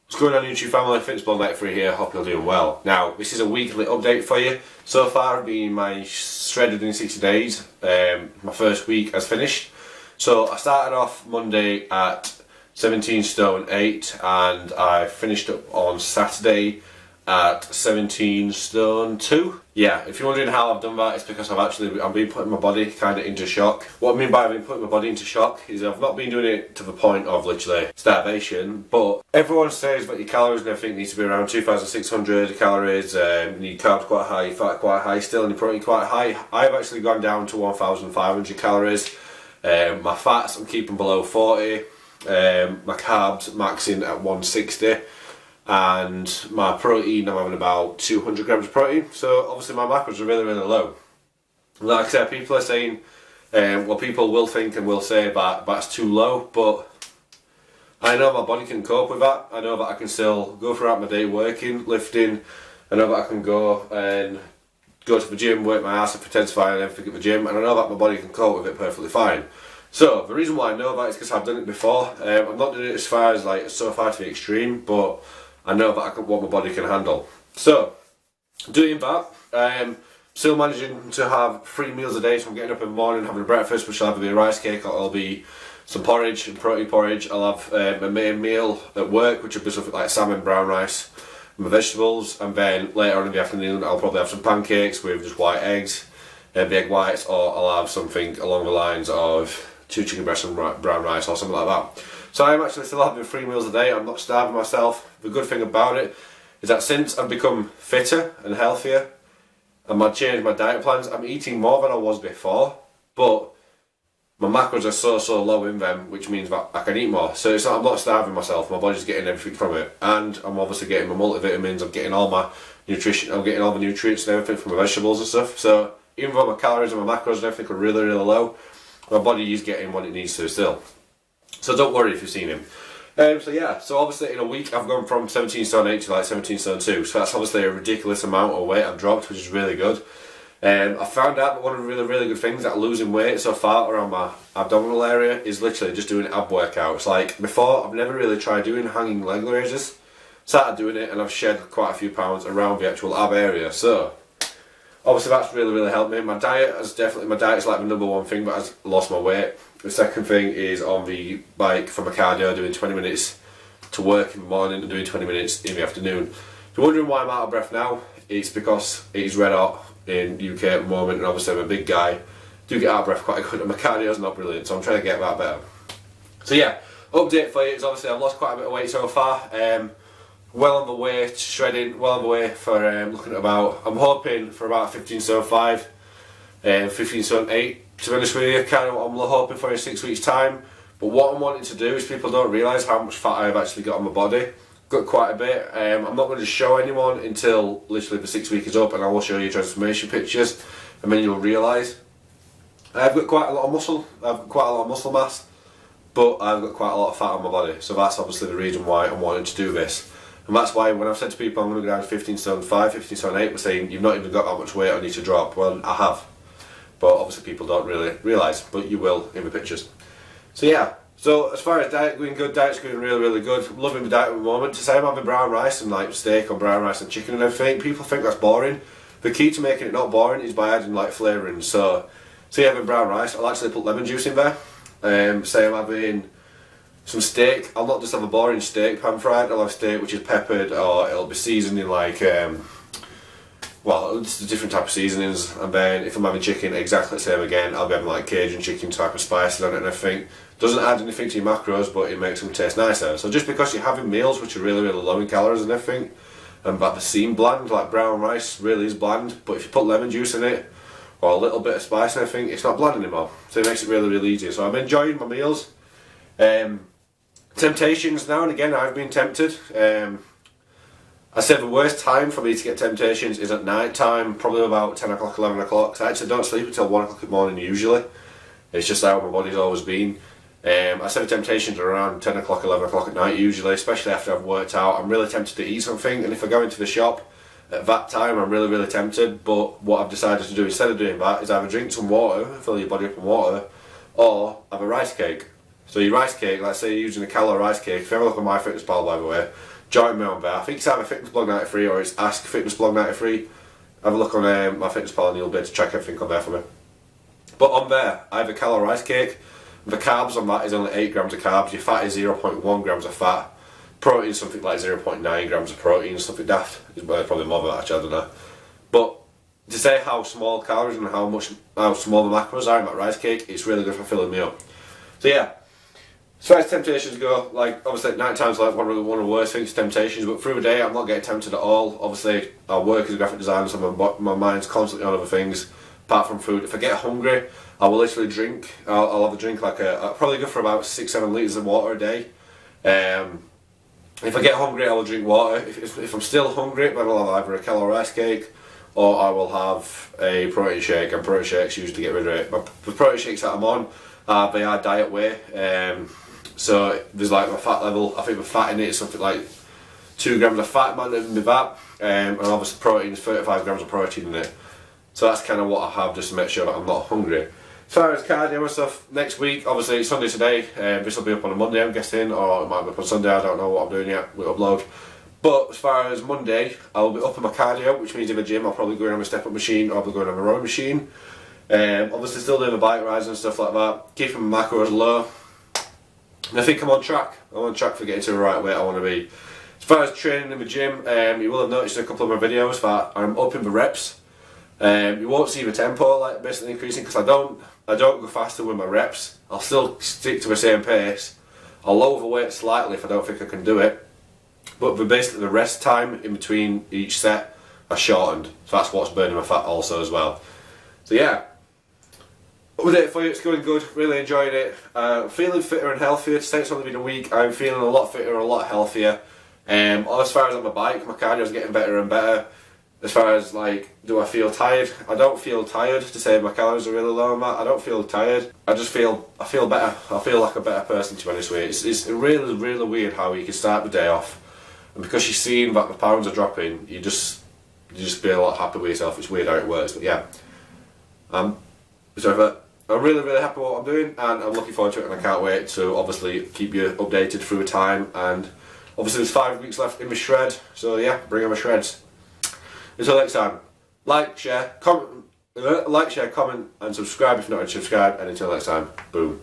What's going on YouTube family, FitnessBall93 here, hope you're doing well. Now, this is a weekly update for you. So far, being my shredded in 60 days, my first week has finished. So I started off Monday at 17 stone 8 and I finished up on Saturday at 17 stone 2. Yeah, if you're wondering how I've done that, it's because I've been putting my body kind of into shock. What I mean by I've been putting my body into shock is I've not been doing it to the point of literally starvation, but everyone says that your calories and everything needs to be around 2,600 calories, you need carbs quite high, your fat quite high still, and your protein quite high. I've actually gone down to 1,500 calories. My fats I'm keeping below 40, my carbs maxing at 160. And my protein, I'm having about 200 grams of protein, so obviously my macros are really low. Like I said, people are saying, well, people will think and will say that that's too low, but I know my body can cope with that. I know that I can still go throughout my day working, lifting. I know that I can go and go to the gym, work my ass off, intensify and everything at the gym, and I know that my body can cope with it perfectly fine. So the reason why I know that is because I've done it before. I'm not doing it as far as so far to the extreme, but I know that what my body can handle. So, doing that, still managing to have 3 meals a day. So I'm getting up in the morning, having a breakfast, which will either be a rice cake or it'll be some porridge and protein porridge. I'll have my main meal at work, which will be something like salmon, brown rice, and my vegetables. And then later on in the afternoon, I'll probably have some pancakes with just white eggs, the egg whites, or I'll have something along the lines of 2 chicken breasts and brown rice or something like that. So I'm actually still having 3 meals a day. I'm not starving myself. The good thing about it is that since I've become fitter and healthier and I've changed my diet plans, I'm eating more than I was before, but my macros are so low in them, which means that I can eat more. So it's not, I'm not starving myself, my body's getting everything from it. And I'm obviously getting my multivitamins, I'm getting all my nutrition, I'm getting all the nutrients and everything from my vegetables and stuff. So even though my calories and my macros and everything are really low, my body is getting what it needs to still. So don't worry if you've seen him. So yeah, so obviously in a week I've gone from 17 stone 8 to 17 stone 2. So that's obviously a ridiculous amount of weight I've dropped, which is really good. I found out that one of the really good things at losing weight so far around my abdominal area is literally just doing ab workouts. Like before, I've never really tried doing hanging leg raises. Started doing it and I've shed quite a few pounds around the actual ab area. So obviously that's really helped me. My diet is like the number one thing, but I've lost my weight. The second thing is on the bike for my cardio, doing 20 minutes to work in the morning and doing 20 minutes in the afternoon. If you're wondering why I'm out of breath now, it's because it is red hot in UK at the moment, and obviously I'm a big guy, do get out of breath quite good, and my cardio's not brilliant, so I'm trying to get that better. So yeah, update for you is obviously I've lost quite a bit of weight so far. Well on the way to shredding, well on the way for looking at about, I'm hoping for about 15 stone 5, 15 stone 8. To be honest with you, kind of what I'm hoping for in 6 weeks time. But what I'm wanting to do is people don't realise how much fat I've actually got on my body. Got quite a bit. I'm not going to show anyone until literally the 6 week is up, and I will show you transformation pictures, and then you'll realise I've got quite a lot of muscle. I've got quite a lot of muscle mass, but I've got quite a lot of fat on my body. So that's obviously the reason why I'm wanting to do this. And that's why when I've said to people I'm going to go down to 15 stone 5, 15 stone 8, we're saying you've not even got that much weight I need to drop. Well, I have. But obviously people don't really realise, but you will in the pictures. So yeah, so as far as diet going good, diet's going really good. I'm loving the diet at the moment. To say I'm having brown rice and like steak on brown rice and chicken and everything, people think that's boring. The key to making it not boring is by adding like flavourings. So say I'm having brown rice, I'll actually put lemon juice in there. Say I'm having some steak, I'll not just have a boring steak pan fried, I'll have steak which is peppered, or it'll be seasoned in like well, it's a different type of seasonings. And then if I'm having chicken, exactly the same again. I'll be having like Cajun chicken type of spices on it and everything. Doesn't add anything to your macros, but it makes them taste nicer. So just because you're having meals which are really low in calories and everything, and that they seem bland, like brown rice really is bland, but if you put lemon juice in it, or a little bit of spice and everything, it's not bland anymore. So it makes it really easy. So I'm enjoying my meals. Temptations, now and again I've been tempted. I said the worst time for me to get temptations is at night time, probably about 10 o'clock, 11 o'clock. So I actually don't sleep until 1 o'clock in the morning usually. It's just how my body's always been. I said the temptations are around 10 o'clock, 11 o'clock at night usually, especially after I've worked out. I'm really tempted to eat something, and if I go into the shop at that time I'm really tempted, but what I've decided to do instead of doing that is either drink some water, fill your body up with water, or have a rice cake. So your rice cake, let's say you're using a Calo rice cake, if you ever look at MyFitnessPal by the way, join me on there. I think it's either Fitness Blog 93 or it's Ask Fitness Blog 93. Have a look on my FitnessPal and you'll be able to check everything on there for me. But on there, I have a Calo rice cake. The carbs on that is only 8 grams of carbs. Your fat is 0.1 grams of fat. Protein is something like 0.9 grams of protein, something daft. It's probably more than that actually, I don't know. But to say how small calories and how small the macros are in that rice cake, it's really good for filling me up. So yeah, as far as temptations go, like obviously at night time's like one of the worst things, temptations, but through the day I'm not getting tempted at all. Obviously I work as a graphic designer, so my mind's constantly on other things apart from food. If I get hungry, I will literally drink. I'll have a drink like I'll probably go for about 6-7 litres of water a day. If I get hungry, I will drink water. If I'm still hungry, then I'll have either a Calo rice cake or I will have a protein shake, and protein shakes usually get rid of it. The protein shakes that I'm on, they are diet whey. So there's like my fat level, I think the fat in it is something like 2 grams of fat might even be that, and obviously protein is 35 grams of protein in it. So that's kind of what I have just to make sure that I'm not hungry. As far as cardio and stuff, next week, obviously it's Sunday today, this will be up on a Monday I'm guessing, or it might be up on Sunday, I don't know what I'm doing yet with upload. But as far as Monday, I'll be upping my cardio, which means in the gym I'll probably go in on a step up machine or I'll be going on a rowing machine. Obviously still doing the bike rides and stuff like that, keeping my macros low. And I think I'm on track. I'm on track for getting to the right weight I want to be. As far as training in the gym, you will have noticed in a couple of my videos that I'm upping the reps. You won't see the tempo like basically increasing because I don't go faster with my reps. I'll still stick to the same pace. I'll lower the weight slightly if I don't think I can do it. But basically the rest time in between each set are shortened. So that's what's burning my fat also as well. So yeah. Update for you, it's going good, really enjoyed it. Feeling fitter and healthier. Today it's only been a week, I'm feeling a lot fitter, a lot healthier. As far as on my bike, my cardio's getting better and better. As far as like, do I feel tired? I don't feel tired to say my calories are really low on that. I don't feel tired. I feel better. I feel like a better person to be honest with you. It's really, really weird how you can start the day off, and because you're seeing that the pounds are dropping, you just feel a lot happier with yourself. It's weird how it works, but yeah. I'm really, really happy with what I'm doing, and I'm looking forward to it, and I can't wait to obviously keep you updated through time. And obviously there's 5 weeks left in my shred, so yeah, bring on my shreds. Until next time, like, share, comment, and subscribe if you're not already subscribed, and until next time, boom.